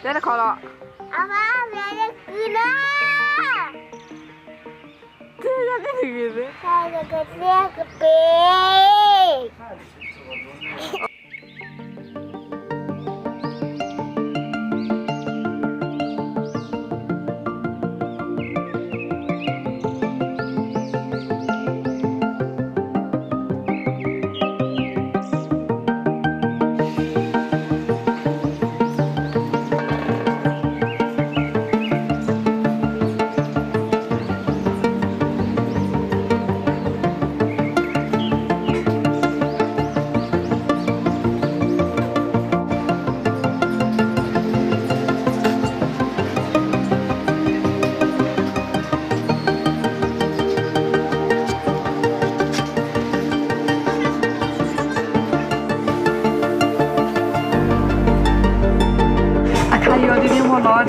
Đây là khó lọ. Thế là cái gì vậy?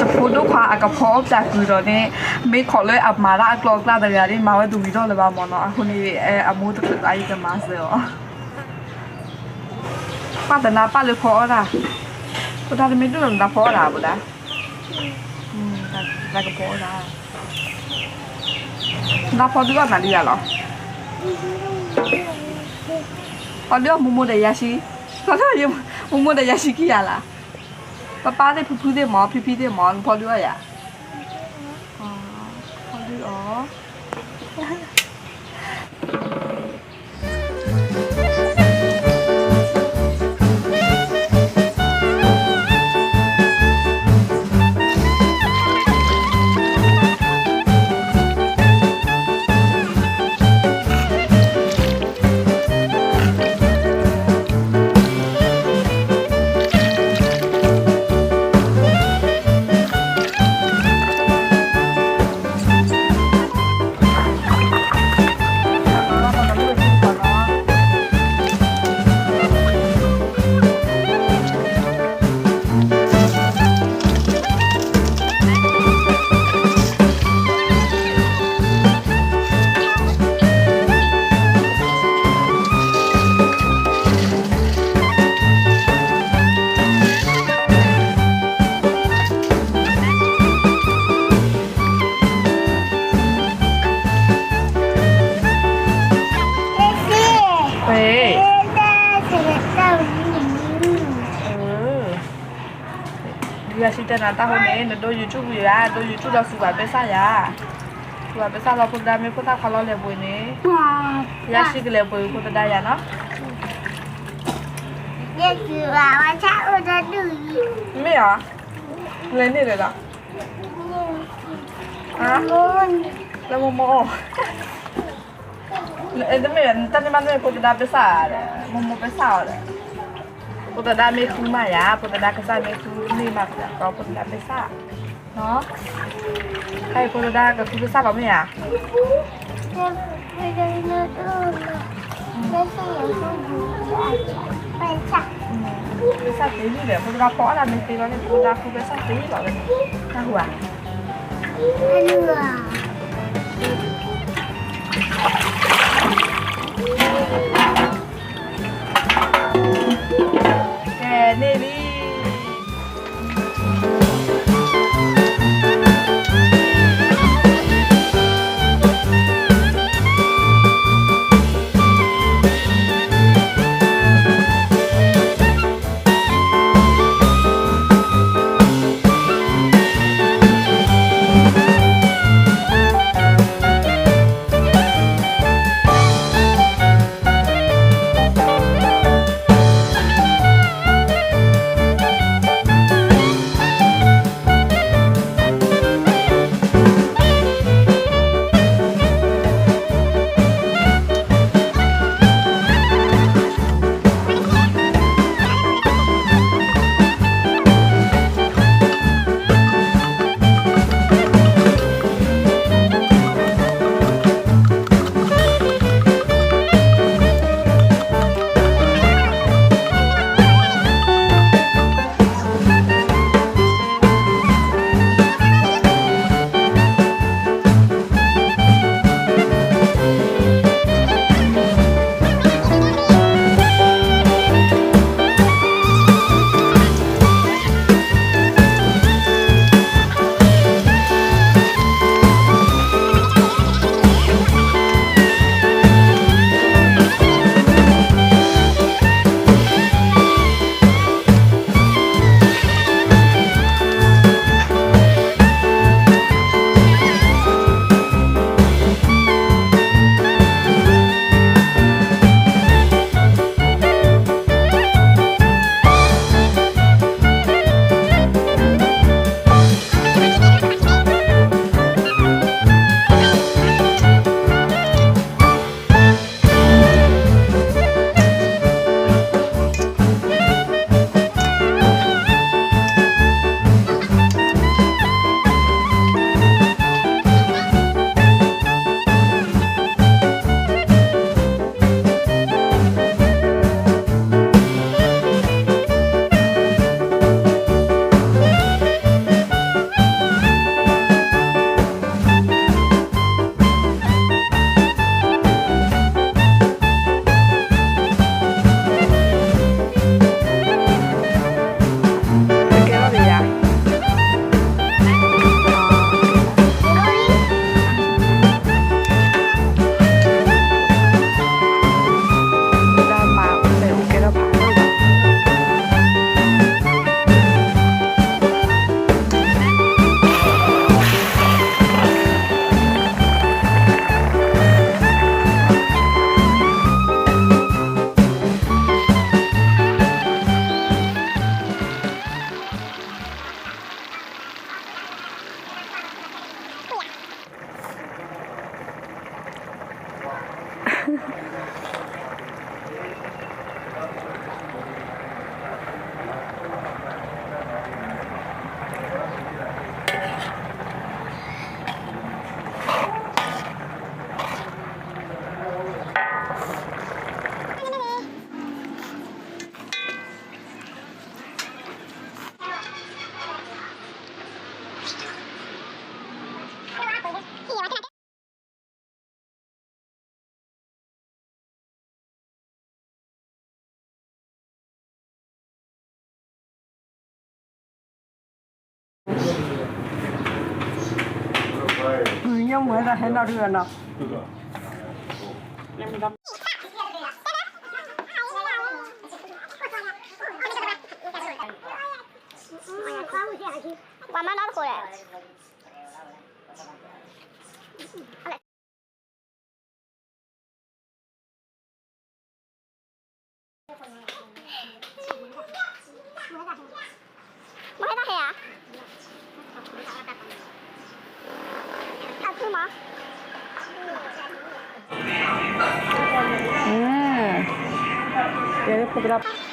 จะพูดด้วยความอากาศพอจากคือตอนนี้ไม่ขอเลยอับมาละกลอกลาแต่ยังได้มาว่าดูวิดีโอเลยบ้างมั้งเนาะคนนี้อามูตัวอะไรกันมาเสียป้าแต่น้าป้าเลยพอละก็ได้ไม่ดูหนังพอละบุตรได้ก็พอละน้าพอดูว่าหนาดีอะหรอพอดูว่ามุมเดียชีก็ได้ยังมุมเดียชีกี่อะล่ะป้าได้พูดได้หมอพี่ได้หมอพอด้วยอ่ะพอด้วยอ๋อdia sudah nata hone do YouTube ya do YouTube dah suka besar ya suka besar lah pun dah me pun tak kalau lebih ni ya sih lebih pun dah ya no ya suka macam udah dulu me ya ni deh lah ah lama mau itu me tadi mana pun dah besar mau besar pun dah me kuma ya pun dah kesal meนี่มาก็พอดีไปซ่าเนาะใครพอดีก็คือไปซ่ากับแม่อ่ะไปได้เนื้อตู้ไม่ใช่อย่างที่อยู่ไปซ่าไปซ่าตีนี่เดี๋ยวพอดีเพราะอะไรมันตีเราเนี่ยพอดีคือไปซ่าตีหรอเลยน่าหัวแกนี่ดิ ยังเหมือนเราเห็นเราเรือนเนาะยังมีรับ 妈妈拿回来。没打黑啊？爱吃吗？เดี๋ยวผมไปรับ